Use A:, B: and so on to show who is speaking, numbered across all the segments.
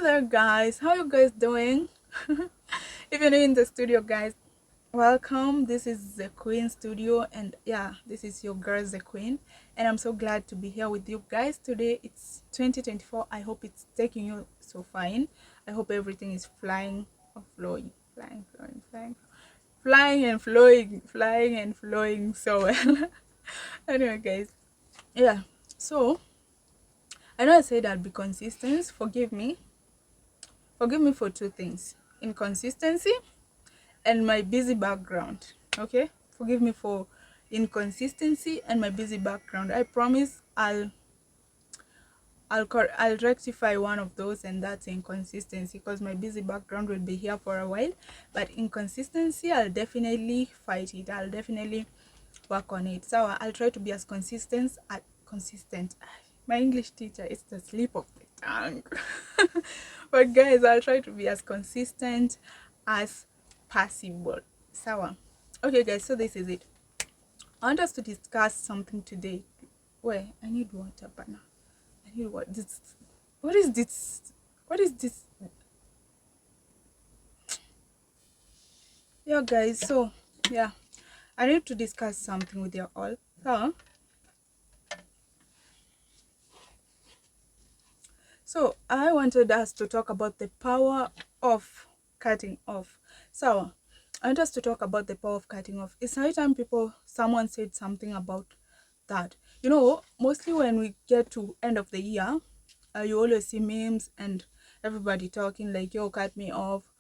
A: Hello there, guys. How you guys doing? If you're new in the studio, guys, welcome. This is the Queen Studio, and yeah, this is your girl, the Queen, and I'm so glad to be here with you guys today. It's 2024. I hope it's taking you so fine. I hope everything is flying or flowing, flying and flowing, flying and flowing so well. Anyway, guys, yeah. So I know I said I'll be consistent. Forgive me for two things: inconsistency and my busy background. Okay, forgive me for inconsistency and my busy background. I promise I'll rectify one of those, and that's inconsistency, because my busy background will be here for a while. But inconsistency, I'll definitely fight it. I'll definitely work on it. So I'll try to be as consistent. My English teacher is the slip of the tongue. But guys, I'll try to be as consistent as possible. So okay, guys, so this is it. I want us to discuss something today. Wait, I need water, but now I need what this. What is this? What is this? Yeah, guys. So yeah, I need to discuss something with you all. So I wanted us to talk about the power of cutting off. So I want us to talk about the power of cutting off. It's high time someone said something about that. Mostly when we get to end of the year, you always see memes and everybody talking like, yo, cut me off.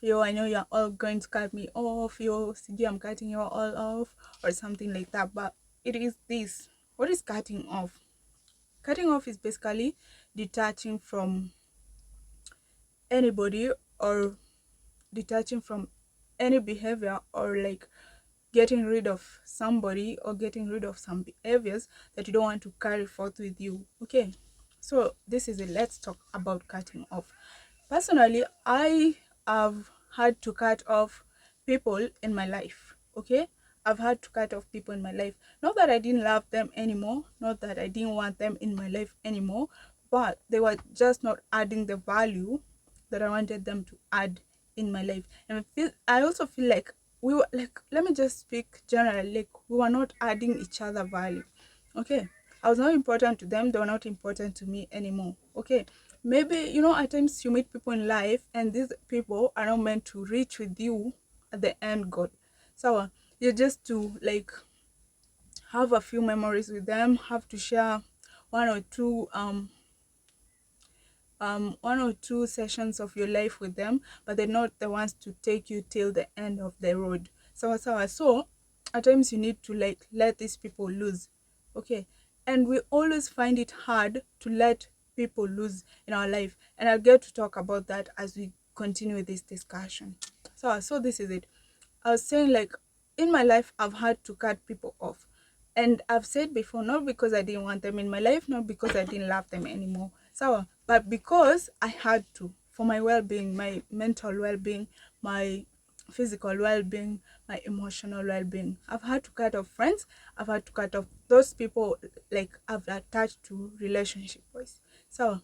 A: Yo, I know you're all going to cut me off. Yo, CG, I'm cutting you all off, or something like that. But it is this. What is cutting off? Cutting off is basically detaching from anybody, or detaching from any behavior, or like getting rid of somebody or getting rid of some behaviors that you don't want to carry forth with you. Okay, so this is it. Let's talk about cutting off. Personally, I have had to cut off people in my life. Okay, I've had to cut off people in my life. Not that I didn't love them anymore, not that I didn't want them in my life anymore, but they were just not adding the value that I wanted them to add in my life. And I also feel like we were like, let me just speak generally, like we were not adding each other value. Okay, I was not important to them, they were not important to me anymore. Okay, maybe at times you meet people in life, and these people are not meant to reach with you at the end goal. So you're just to like have a few memories with them, have to share one or two sessions of your life with them, but they're not the ones to take you till the end of the road. So at times you need to like let these people lose. Okay, and we always find it hard to let people lose in our life, and I'll get to talk about that as we continue this discussion. So this is it. I was saying, like, in my life I've had to cut people off, and I've said before, not because I didn't want them in my life, not because I didn't love them anymore, but because I had to, for my well-being, my mental well-being, my physical well-being, my emotional well-being. I've had to cut off friends. I've had to cut off those people like I've attached to relationship wise. So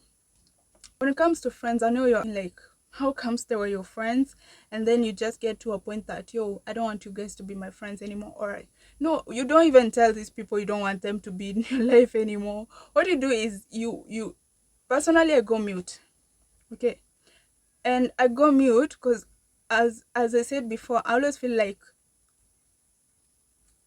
A: when it comes to friends, I know you're like, how comes they were your friends, and then you just get to a point that, yo, I don't want you guys to be my friends anymore. All right, no, you don't even tell these people you don't want them to be in your life anymore. What you do is you personally, I go mute. Okay, and I go mute because, as I said before, I always feel like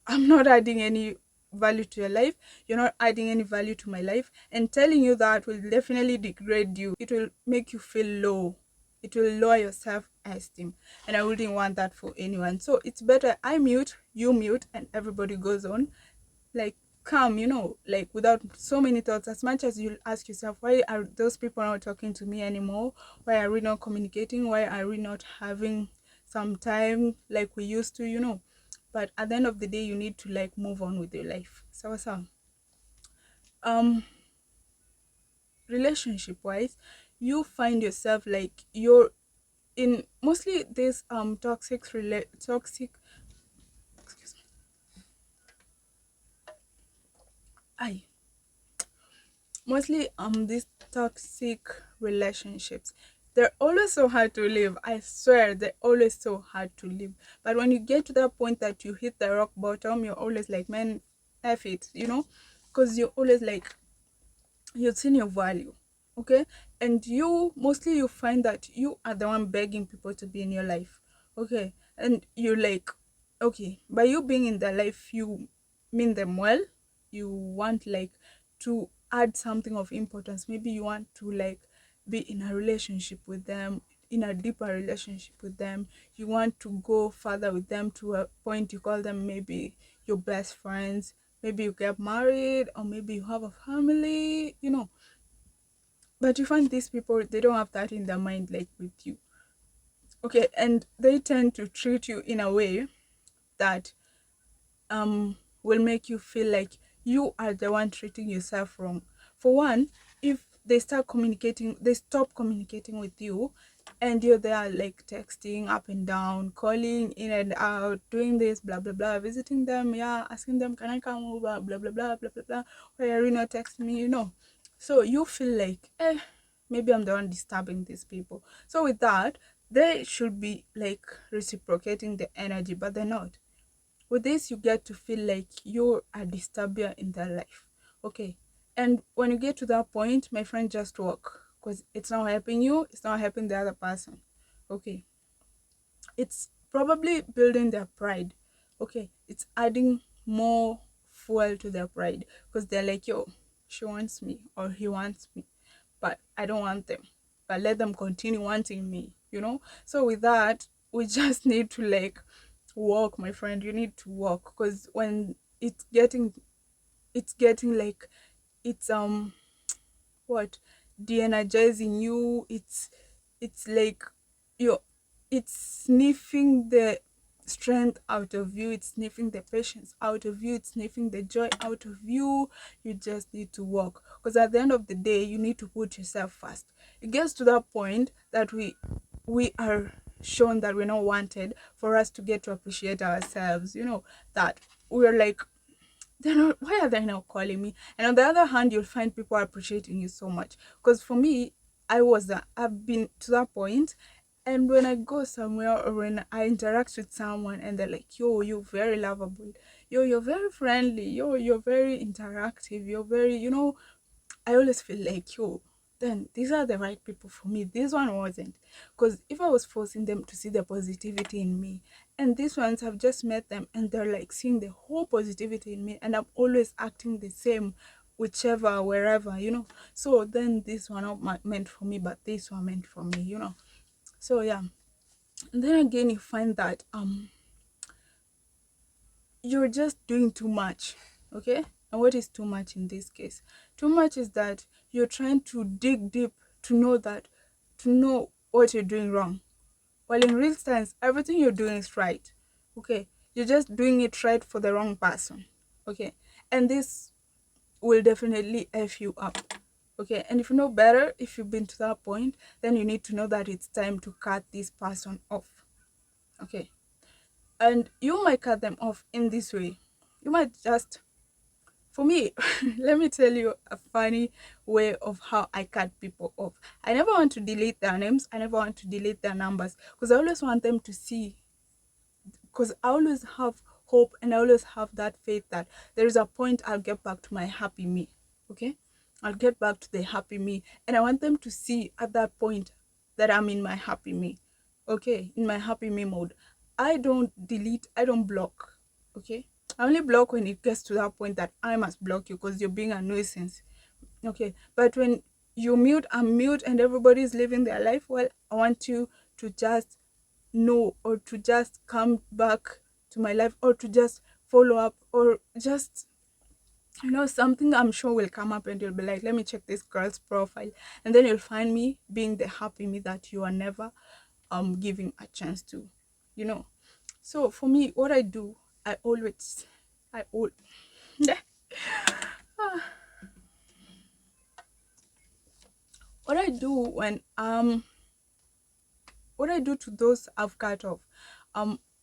A: I'm not adding any value to your life. You're not adding any value to my life. And telling you that will definitely degrade you. It will make you feel low. It will lower your self-esteem. And I wouldn't want that for anyone. So it's better I mute, you mute, and everybody goes on. Like, calm, like without so many thoughts. As much as you ask yourself, why are those people not talking to me anymore? Why are we not communicating? Why are we not having some time like we used to? But at the end of the day, you need to like move on with your life. So um relationship wise, you find yourself like you're in mostly this toxic, excuse me, I mostly this toxic relationships. They're always so hard to live. I swear, they're always so hard to live. But when you get to that point that you hit the rock bottom, you're always like, man, F it, because you're always like, you've seen your value. Okay. And you mostly you find that you are the one begging people to be in your life. Okay. And you're like, okay, by you being in their life, you mean them well. You want like to add something of importance. Maybe you want to like be in a relationship with them, in a deeper relationship with them. You want to go further with them to a point you call them maybe your best friends. Maybe you get married, or maybe you have a family. But you find these people, they don't have that in their mind like with you. Okay. And they tend to treat you in a way that will make you feel like you are the one treating yourself wrong. For one, if they stop communicating with you, and you're there like texting up and down, calling in and out, doing this, blah blah blah, visiting them, yeah, asking them, can I come over, blah blah blah blah blah blah, why are you not texting me? So you feel like, maybe I'm the one disturbing these people. So with that, they should be like reciprocating the energy, but they're not. With this, you get to feel like you're a disturber in their life. Okay. And when you get to that point, my friend, just walk, because it's not helping you, it's not helping the other person. Okay. It's probably building their pride. Okay. It's adding more fuel to their pride, because they're like, yo, she wants me or he wants me, but I don't want them. But let them continue wanting me. So with that, we just need to like walk, my friend. You need to walk, because when it's getting like, it's what, de-energizing you. It's like you're it's sniffing the strength out of you, it's sniffing the patience out of you, it's sniffing the joy out of you. You just need to walk, because at the end of the day, you need to put yourself first. It gets to that point that we are shown that we're not wanted, for us to get to appreciate ourselves, that we're like, they're not, why are they not calling me? And on the other hand, you'll find people appreciating you so much. Because for me, I've been to that point. And when I go somewhere, or when I interact with someone, and they're like, yo, you're very lovable, yo, you're very friendly, yo, you're very interactive, you're very, I always feel like, yo, then these are the right people for me. This one wasn't. Because if I was forcing them to see the positivity in me, and these ones have just met them and they're like seeing the whole positivity in me, and I'm always acting the same, whichever, wherever. So then this one not meant for me, but this one meant for me. So yeah. And then again, you find that you're just doing too much. Okay. And what is too much in this case? Too much is that you're trying to dig deep to know what you're doing wrong, while in real sense everything you're doing is right. Okay. You're just doing it right for the wrong person. Okay. And this will definitely f you up. Okay. And if you know better, if you've been to that point, then you need to know that it's time to cut this person off. Okay. And you might cut them off in this way. You might just, for me, let me tell you a funny way of how I cut people off. I never want to delete their names, I never want to delete their numbers, because I always want them to see, because I always have hope, and I always have that faith that there is a point I'll get back to my happy me. Okay. I'll get back to the happy me, and I want them to see at that point that I'm in my happy me. Okay. In my happy me mode. I don't delete, I don't block. Okay. I only block when it gets to that point that I must block you because you're being a nuisance. Okay. But when you mute, I'm mute, and everybody's living their life, well, I want you to just know, or to just come back to my life, or to just follow up, or just, something I'm sure will come up, and you'll be like, let me check this girl's profile, and then you'll find me being the happy me that you are never giving a chance to. you know so for me, what I do, I always I al- what I do when what I do to those I've cut off,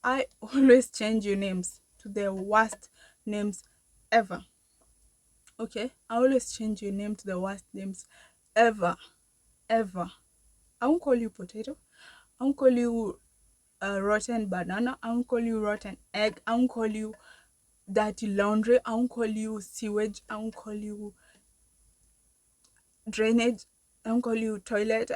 A: I always change your names to the worst names ever. Okay, I always change your name to the worst names ever. ever. I won't call you potato. I won't call you rotten banana. I won't call you rotten egg. I won't call you dirty laundry. I won't call you sewage. I won't call you drainage. I won't call you toilet.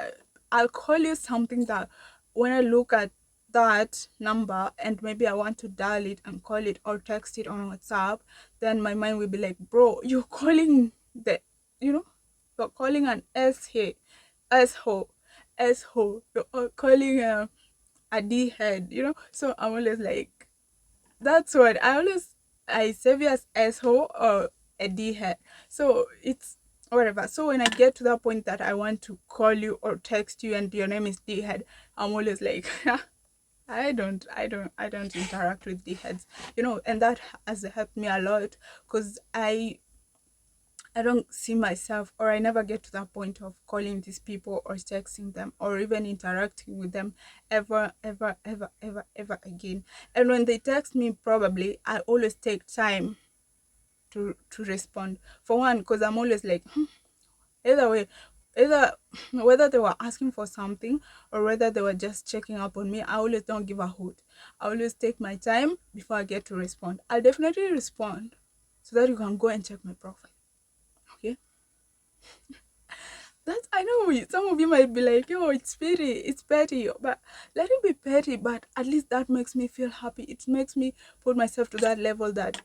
A: I'll call you something that when I look at that number and maybe I want to dial it and call it or text it on WhatsApp, then my mind will be like, bro, you're calling the, you know, you're calling an S here, asshole, asshole. You're calling a D head, you know. So I'm always like, that's what I save you as asshole or a D head. So it's whatever. So when I get to that point that I want to call you or text you and your name is D head, I'm always like, I don't interact with D heads, you know, and that has helped me a lot because I don't see myself, or I never get to that point of calling these people or texting them or even interacting with them ever, ever, ever, ever, ever again. And when they text me, probably I always take time to respond. For one, because I'm always like, either way, either whether they were asking for something or whether they were just checking up on me, I always don't give a hoot. I always take my time before I get to respond. I'll definitely respond so that you can go and check my profile. Okay. That's, I know some of you might be like, oh, it's petty, but let it be petty, but at least that makes me feel happy. It makes me put myself to that level that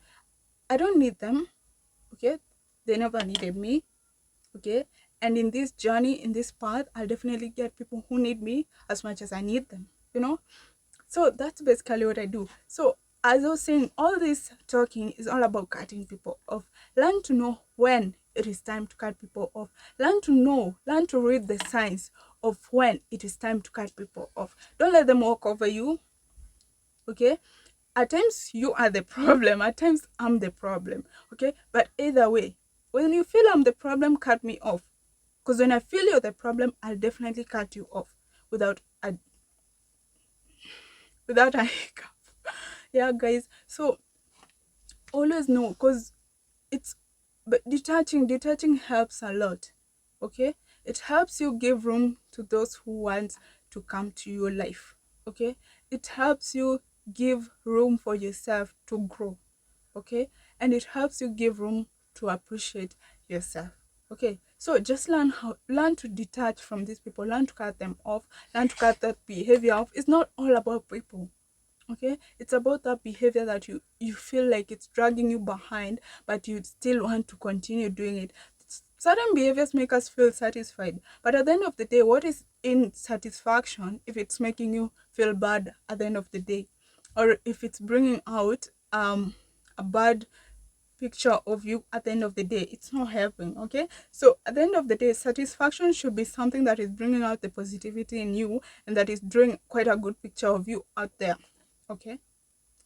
A: I don't need them, okay? They never needed me, okay? And in this journey, in this path, I'll definitely get people who need me as much as I need them, you know? So that's basically what I do. So as I was saying, all this talking is all about cutting people off. Learn to know when it is time to cut people off. Learn to read the signs of when it is time to cut people off. Don't let them walk over you. Okay? At times you are the problem. At times I'm the problem. Okay? But either way, when you feel I'm the problem, cut me off. Because when I feel you're the problem, I'll definitely cut you off without a hiccup. Yeah, guys. So always know, because it's, but detaching helps a lot. Okay, it helps you give room to those who want to come to your life. Okay, it helps you give room for yourself to grow. Okay, and it helps you give room to appreciate yourself. Okay, so just learn to detach from these people, learn to cut them off, learn to cut that behavior off. It's not all about people. Okay, it's about that behavior that you feel like it's dragging you behind, but you still want to continue doing it. Certain behaviors make us feel satisfied, but at the end of the day, what is in satisfaction if it's making you feel bad at the end of the day, or if it's bringing out a bad picture of you at the end of the day? It's not helping. Okay, so at the end of the day, satisfaction should be something that is bringing out the positivity in you and that is drawing quite a good picture of you out there. Okay,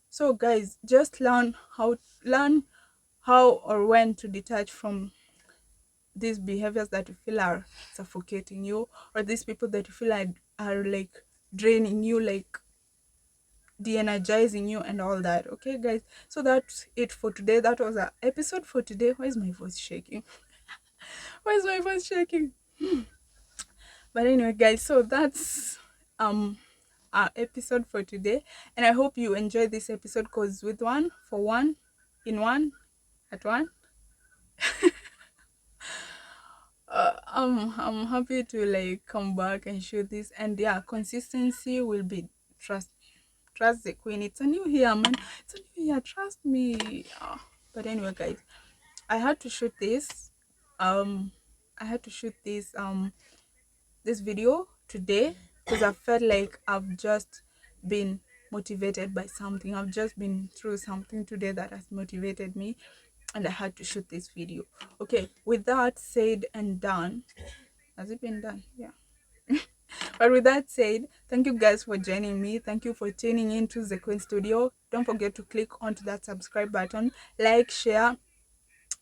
A: so guys, just learn how or when to detach from these behaviors that you feel are suffocating you, or these people that you feel are like draining you, like de-energizing you and all that. Okay, guys, so that's it for today. That was our episode for today. Why is my voice shaking? Why is my voice shaking? But anyway, guys, so that's our episode for today, and I hope you enjoyed this episode, because with one for one in one at one, I'm happy to like come back and shoot this. And yeah, consistency will be, trust the queen. It's a new year, man. It's a new year, trust me. But anyway, guys, I had to shoot this um I had to shoot this video today because I felt like I've just been motivated by something. I've just been through something today that has motivated me, and I had to shoot this video. Okay, with that said and done, has it been done? Yeah. But with that said, thank you guys for joining me. Thank you for tuning in to the Queen Studio. Don't forget to click onto that subscribe button, like, share,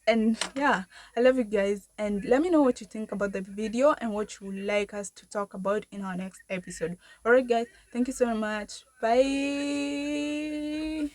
A: and yeah, I love you guys, and let me know what you think about the video and what you would like us to talk about in our next episode. All right, guys, thank you so much. Bye.